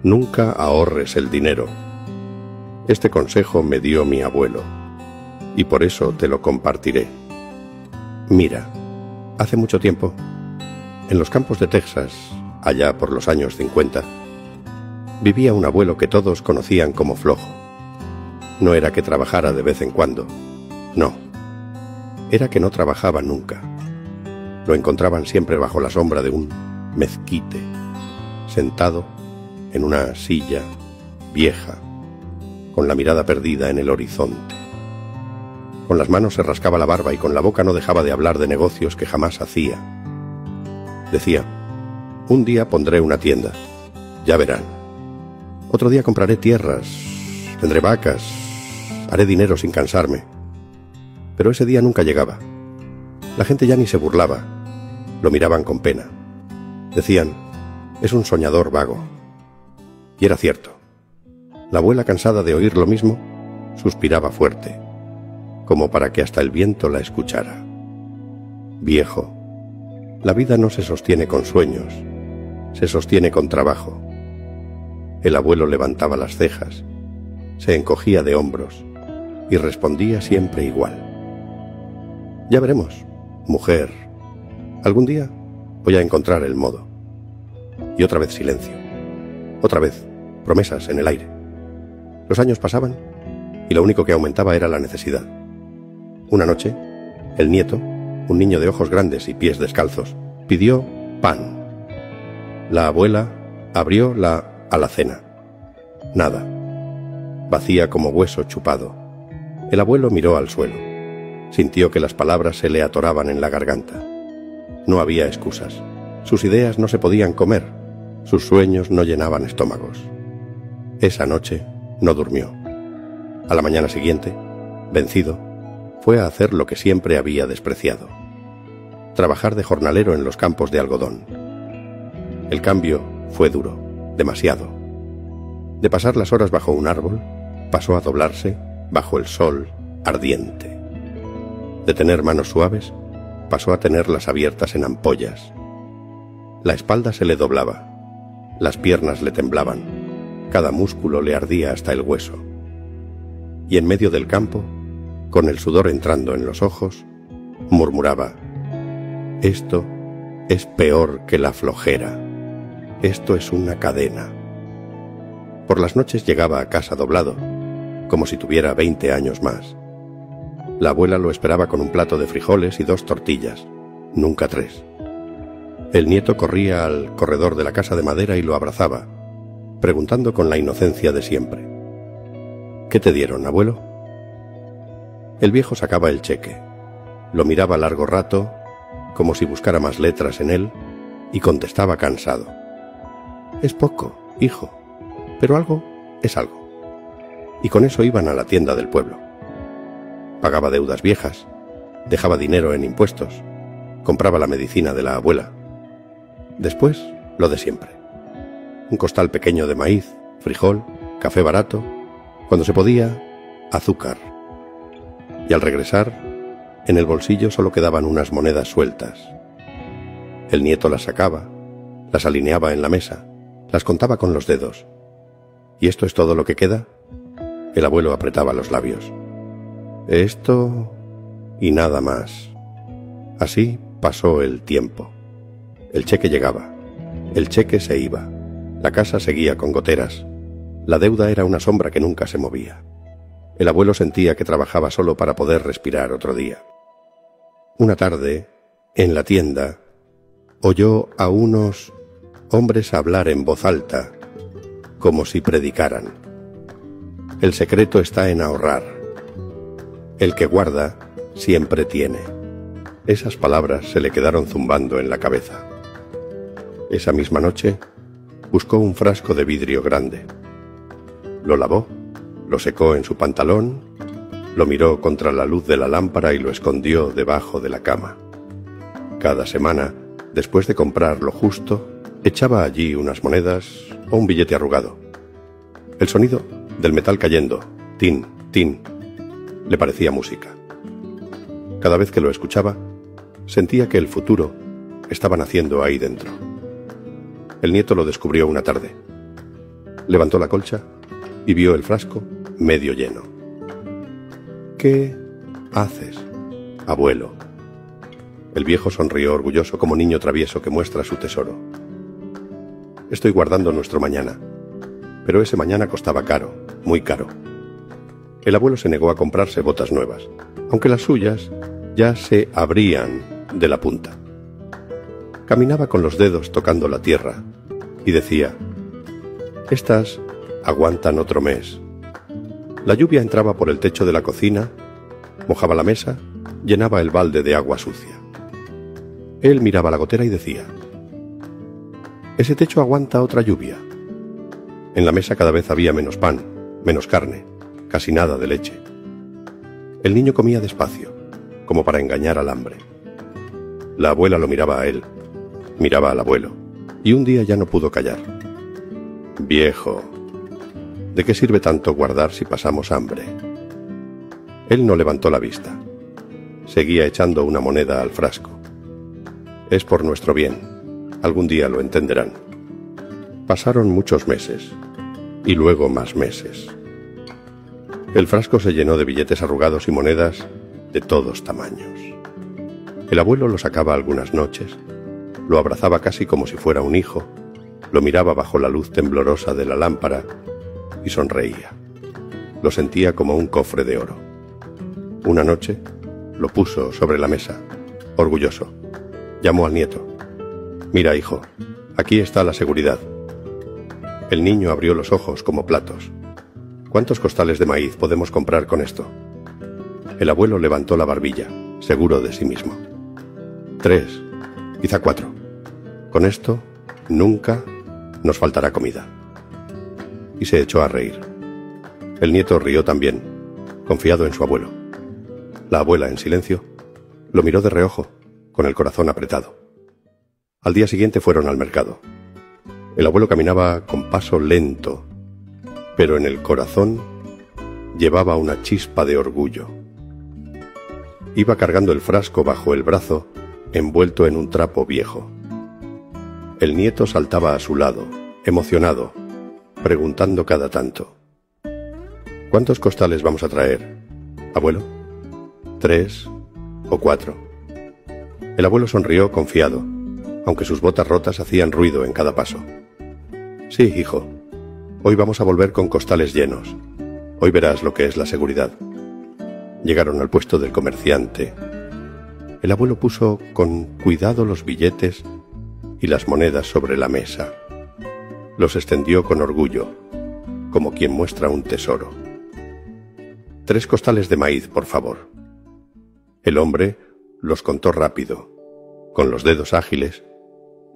Nunca ahorres el dinero. Este consejo me dio mi abuelo, y por eso te lo compartiré. Mira, hace mucho tiempo, en los campos de Texas, allá por los años 50, vivía un abuelo que todos conocían como flojo. No era que trabajara de vez en cuando, no. Era que no trabajaba nunca. Lo encontraban siempre bajo la sombra de un mezquite, sentado en una silla vieja, con la mirada perdida en el horizonte. Con las manos se rascaba la barba y con la boca no dejaba de hablar de negocios que jamás hacía. Decía: un día pondré una tienda, ya verán. Otro día compraré tierras, tendré vacas, haré dinero sin cansarme. Pero ese día nunca llegaba. La gente ya ni se burlaba, lo miraban con pena. Decían: es un soñador vago. Y era cierto. La abuela, cansada de oír lo mismo, suspiraba fuerte, como para que hasta el viento la escuchara. Viejo, la vida no se sostiene con sueños, se sostiene con trabajo. El abuelo levantaba las cejas, se encogía de hombros y respondía siempre igual: ya veremos, mujer, algún día voy a encontrar el modo. Y otra vez silencio, otra vez promesas en el aire. Los años pasaban y lo único que aumentaba era la necesidad. Una noche, el nieto, un niño de ojos grandes y pies descalzos, pidió pan. La abuela abrió la alacena. Nada. Vacía como hueso chupado. El abuelo miró al suelo. Sintió que las palabras se le atoraban en la garganta. No había excusas. Sus ideas no se podían comer. Sus sueños no llenaban estómagos. Esa noche no durmió. A la mañana siguiente, vencido, fue a hacer lo que siempre había despreciado: trabajar de jornalero en los campos de algodón. El cambio fue duro, demasiado. De pasar las horas bajo un árbol, pasó a doblarse bajo el sol ardiente. De tener manos suaves, pasó a tenerlas abiertas en ampollas. La espalda se le doblaba, las piernas le temblaban, cada músculo le ardía hasta el hueso. Y en medio del campo, con el sudor entrando en los ojos, murmuraba: esto es peor que la flojera. Esto es una cadena. Por las noches llegaba a casa doblado, como si tuviera 20 años más. La abuela lo esperaba con un plato de frijoles y 2 tortillas, nunca 3. El nieto corría al corredor de la casa de madera y lo abrazaba, preguntando con la inocencia de siempre: ¿qué te dieron, abuelo? El viejo sacaba el cheque, lo miraba largo rato, como si buscara más letras en él, y contestaba cansado: es poco, hijo, pero algo es algo. Y con eso iban a la tienda del pueblo. Pagaba deudas viejas, dejaba dinero en impuestos, compraba la medicina de la abuela. Después, lo de siempre: un costal pequeño de maíz, frijol, café barato, cuando se podía, azúcar. Y al regresar, en el bolsillo solo quedaban unas monedas sueltas. El nieto las sacaba, las alineaba en la mesa, las contaba con los dedos. ¿Y esto es todo lo que queda? El abuelo apretaba los labios. Esto y nada más. Así pasó el tiempo. El cheque llegaba, el cheque se iba, la casa seguía con goteras, la deuda era una sombra que nunca se movía. El abuelo sentía que trabajaba solo para poder respirar otro día. Una tarde, en la tienda, oyó a unos hombres hablar en voz alta, como si predicaran: el secreto está en ahorrar. El que guarda siempre tiene. Esas palabras se le quedaron zumbando en la cabeza. Esa misma noche, buscó un frasco de vidrio grande. Lo lavó, lo secó en su pantalón, lo miró contra la luz de la lámpara y lo escondió debajo de la cama. Cada semana, después de comprar lo justo, echaba allí unas monedas o un billete arrugado. El sonido del metal cayendo, tin, tin, le parecía música. Cada vez que lo escuchaba, sentía que el futuro estaba naciendo ahí dentro. El nieto lo descubrió una tarde. Levantó la colcha y vio el frasco medio lleno. «¿Qué haces, abuelo?». El viejo sonrió orgulloso como niño travieso que muestra su tesoro. «Estoy guardando nuestro mañana». Pero ese mañana costaba caro, muy caro. El abuelo se negó a comprarse botas nuevas, aunque las suyas ya se abrían de la punta. Caminaba con los dedos tocando la tierra y decía: «Estas aguantan otro mes». La lluvia entraba por el techo de la cocina, mojaba la mesa, llenaba el balde de agua sucia. Él miraba la gotera y decía: «Ese techo aguanta otra lluvia». En la mesa cada vez había menos pan, menos carne, casi nada de leche. El niño comía despacio, como para engañar al hambre. La abuela lo miraba a él, miraba al abuelo, y un día ya no pudo callar. «Viejo, ¿de qué sirve tanto guardar si pasamos hambre?». Él no levantó la vista. Seguía echando una moneda al frasco. «Es por nuestro bien. Algún día lo entenderán». Pasaron muchos meses, y luego más meses. El frasco se llenó de billetes arrugados y monedas de todos tamaños. El abuelo lo sacaba algunas noches, lo abrazaba casi como si fuera un hijo, lo miraba bajo la luz temblorosa de la lámpara y sonreía. Lo sentía como un cofre de oro. Una noche lo puso sobre la mesa, orgulloso. Llamó al nieto: «Mira, hijo, aquí está la seguridad». El niño abrió los ojos como platos. «¿Cuántos costales de maíz podemos comprar con esto?». El abuelo levantó la barbilla, seguro de sí mismo. 3, quizá 4. Con esto nunca nos faltará comida. Y se echó a reír. El nieto rió también, confiado en su abuelo. La abuela, en silencio, lo miró de reojo, con el corazón apretado. Al día siguiente fueron al mercado. El abuelo caminaba con paso lento, pero en el corazón llevaba una chispa de orgullo. Iba cargando el frasco bajo el brazo, envuelto en un trapo viejo. El nieto saltaba a su lado, emocionado, preguntando cada tanto: «¿Cuántos costales vamos a traer, abuelo? 3 o 4. El abuelo sonrió confiado, aunque sus botas rotas hacían ruido en cada paso. «Sí, hijo, hoy vamos a volver con costales llenos. Hoy verás lo que es la seguridad». Llegaron al puesto del comerciante. El abuelo puso con cuidado los billetes y las monedas sobre la mesa. Los extendió con orgullo, como quien muestra un tesoro. «3 costales de maíz, por favor». El hombre los contó rápido, con los dedos ágiles,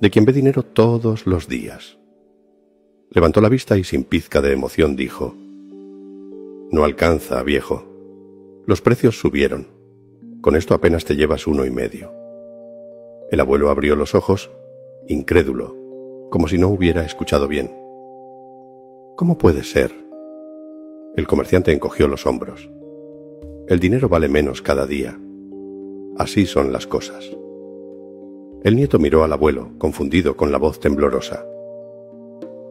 de quien ve dinero todos los días. Levantó la vista y sin pizca de emoción dijo: «No alcanza, viejo. Los precios subieron. Con esto apenas te llevas 1,5». El abuelo abrió los ojos, incrédulo, como si no hubiera escuchado bien. «¿Cómo puede ser?». El comerciante encogió los hombros. «El dinero vale menos cada día. Así son las cosas». El nieto miró al abuelo, confundido, con la voz temblorosa.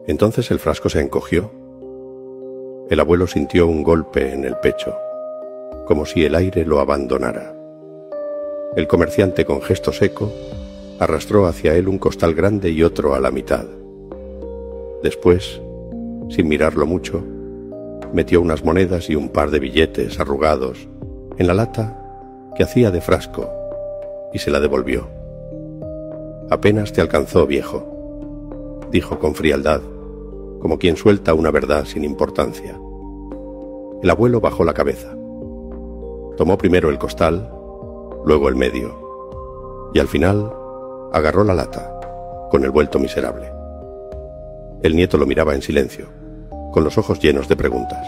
Entonces el frasco se encogió. El abuelo sintió un golpe en el pecho, como si el aire lo abandonara. El comerciante, con gesto seco, arrastró hacia él un costal grande y otro a la mitad. Después, sin mirarlo mucho, metió unas monedas y un par de billetes arrugados en la lata que hacía de frasco y se la devolvió. «Apenas te alcanzó, viejo», dijo con frialdad, como quien suelta una verdad sin importancia. El abuelo bajó la cabeza. Tomó primero el costal, luego el medio, y al final agarró la lata, con el vuelto miserable. El nieto lo miraba en silencio, con los ojos llenos de preguntas.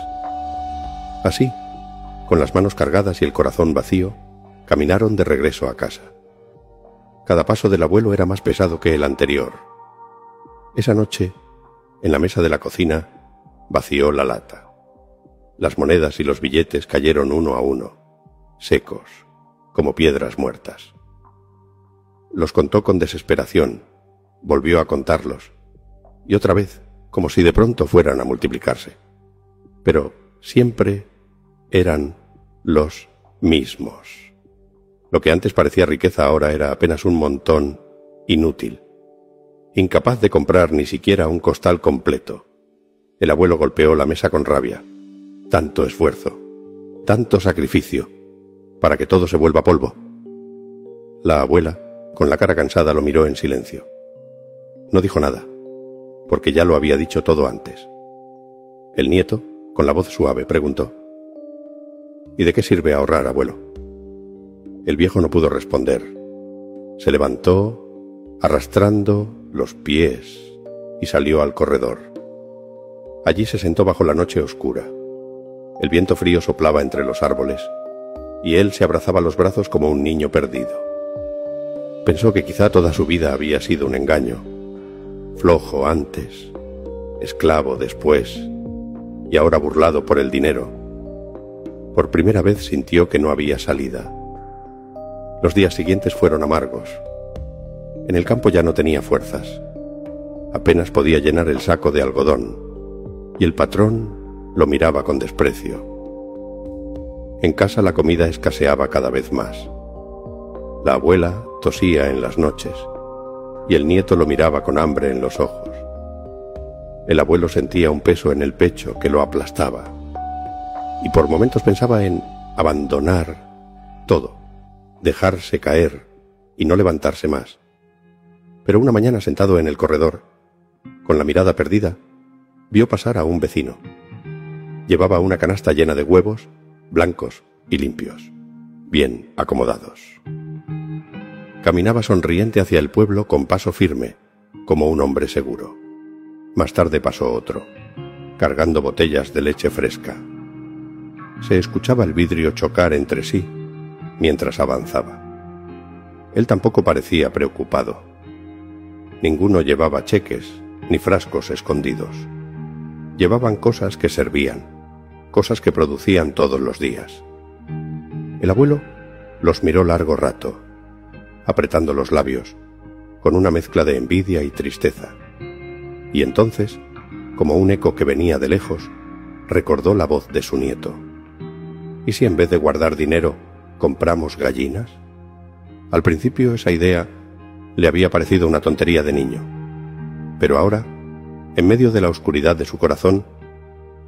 Así, con las manos cargadas y el corazón vacío, caminaron de regreso a casa. Cada paso del abuelo era más pesado que el anterior. Esa noche, en la mesa de la cocina, vació la lata. Las monedas y los billetes cayeron uno a uno, secos, como piedras muertas. Los contó con desesperación, volvió a contarlos, y otra vez, como si de pronto fueran a multiplicarse. Pero siempre eran los mismos. Lo que antes parecía riqueza ahora era apenas un montón inútil, incapaz de comprar ni siquiera un costal completo. El abuelo golpeó la mesa con rabia. Tanto esfuerzo, tanto sacrificio, para que todo se vuelva polvo. La abuela, con la cara cansada, lo miró en silencio. No dijo nada, porque ya lo había dicho todo antes. El nieto, con la voz suave, preguntó: ¿Y de qué sirve ahorrar, abuelo? El viejo no pudo responder. Se levantó, arrastrando los pies, y salió al corredor. Allí se sentó bajo la noche oscura. El viento frío soplaba entre los árboles, y él se abrazaba los brazos como un niño perdido. Pensó que quizá toda su vida había sido un engaño, flojo antes, esclavo después, y ahora burlado por el dinero. Por primera vez sintió que no había salida. Los días siguientes fueron amargos. En el campo ya no tenía fuerzas. Apenas podía llenar el saco de algodón, y el patrón lo miraba con desprecio. En casa la comida escaseaba cada vez más. La abuela tosía en las noches, y el nieto lo miraba con hambre en los ojos. El abuelo sentía un peso en el pecho que lo aplastaba, y por momentos pensaba en abandonar todo, dejarse caer y no levantarse más. Pero una mañana, sentado en el corredor, con la mirada perdida, vio pasar a un vecino. Llevaba una canasta llena de huevos, blancos y limpios, bien acomodados. Caminaba sonriente hacia el pueblo con paso firme, como un hombre seguro. Más tarde pasó otro, cargando botellas de leche fresca. Se escuchaba el vidrio chocar entre sí mientras avanzaba. Él tampoco parecía preocupado. Ninguno llevaba cheques ni frascos escondidos. Llevaban cosas que servían, cosas que producían todos los días. El abuelo los miró largo rato, apretando los labios, con una mezcla de envidia y tristeza. Y entonces, como un eco que venía de lejos, recordó la voz de su nieto. ¿Y si en vez de guardar dinero, compramos gallinas? Al principio esa idea le había parecido una tontería de niño, pero ahora, en medio de la oscuridad de su corazón,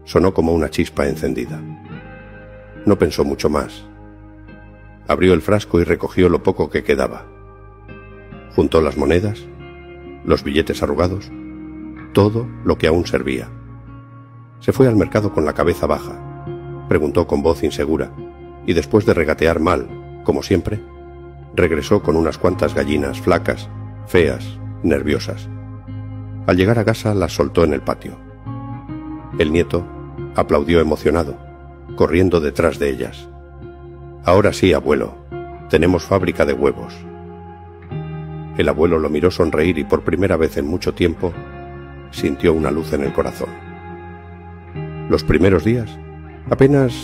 sonó como una chispa encendida. No pensó mucho más. Abrió el frasco y recogió lo poco que quedaba. Juntó las monedas, los billetes arrugados, todo lo que aún servía. Se fue al mercado con la cabeza baja, preguntó con voz insegura, y después de regatear mal, como siempre, regresó con unas cuantas gallinas flacas, feas, nerviosas. Al llegar a casa las soltó en el patio. El nieto aplaudió emocionado, corriendo detrás de ellas. «Ahora sí, abuelo, tenemos fábrica de huevos». El abuelo lo miró sonreír y por primera vez en mucho tiempo sintió una luz en el corazón. Los primeros días apenas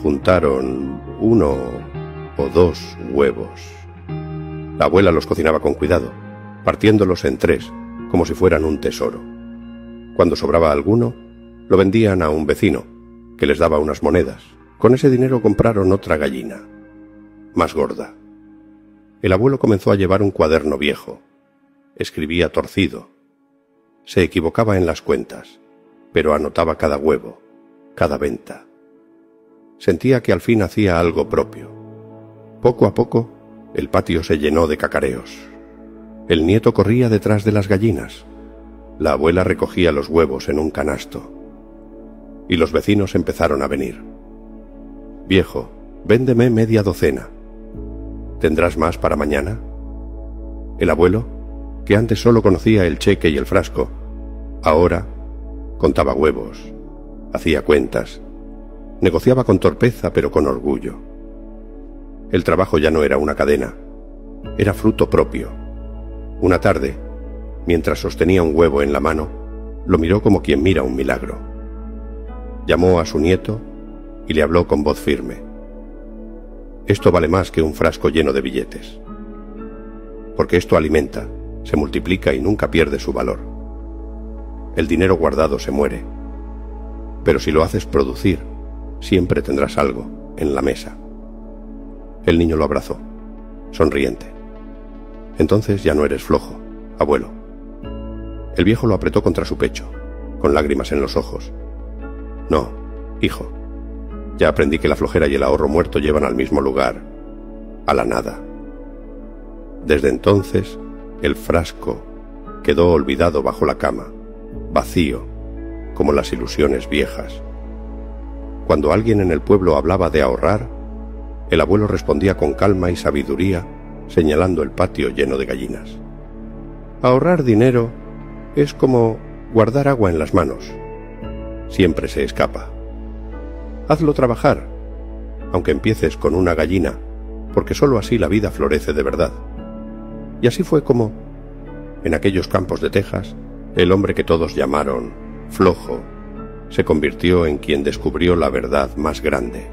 juntaron 1 o 2 huevos. La abuela los cocinaba con cuidado, partiéndolos en 3, como si fueran un tesoro. Cuando sobraba alguno, lo vendían a un vecino, que les daba unas monedas. Con ese dinero compraron otra gallina, más gorda. El abuelo comenzó a llevar un cuaderno viejo. Escribía torcido. Se equivocaba en las cuentas, pero anotaba cada huevo, cada venta. Sentía que al fin hacía algo propio. Poco a poco, el patio se llenó de cacareos. El nieto corría detrás de las gallinas. La abuela recogía los huevos en un canasto. Y los vecinos empezaron a venir. «Viejo, véndeme media docena. ¿Tendrás más para mañana?» El abuelo, que antes solo conocía el cheque y el frasco, ahora contaba huevos, hacía cuentas, negociaba con torpeza pero con orgullo. El trabajo ya no era una cadena, era fruto propio. Una tarde, mientras sostenía un huevo en la mano, lo miró como quien mira un milagro. Llamó a su nieto y le habló con voz firme. «Esto vale más que un frasco lleno de billetes, porque esto alimenta, se multiplica y nunca pierde su valor. el dinero guardado se muere. Pero si lo haces producir, siempre tendrás algo en la mesa. El niño lo abrazó, sonriente. Entonces ya no eres flojo, abuelo. El viejo lo apretó contra su pecho, con lágrimas en los ojos. No, hijo. Ya aprendí que la flojera y el ahorro muerto llevan al mismo lugar, a la nada. Desde entonces, el frasco quedó olvidado bajo la cama, vacío, como las ilusiones viejas. Cuando alguien en el pueblo hablaba de ahorrar, el abuelo respondía con calma y sabiduría, señalando el patio lleno de gallinas. Ahorrar dinero es como guardar agua en las manos. Siempre se escapa. Hazlo trabajar, aunque empieces con una gallina, porque sólo así la vida florece de verdad. Y así fue como, en aquellos campos de Texas, el hombre que todos llamaron flojo se convirtió en quien descubrió la verdad más grande.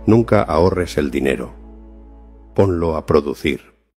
Nunca ahorres el dinero. Ponlo a producir.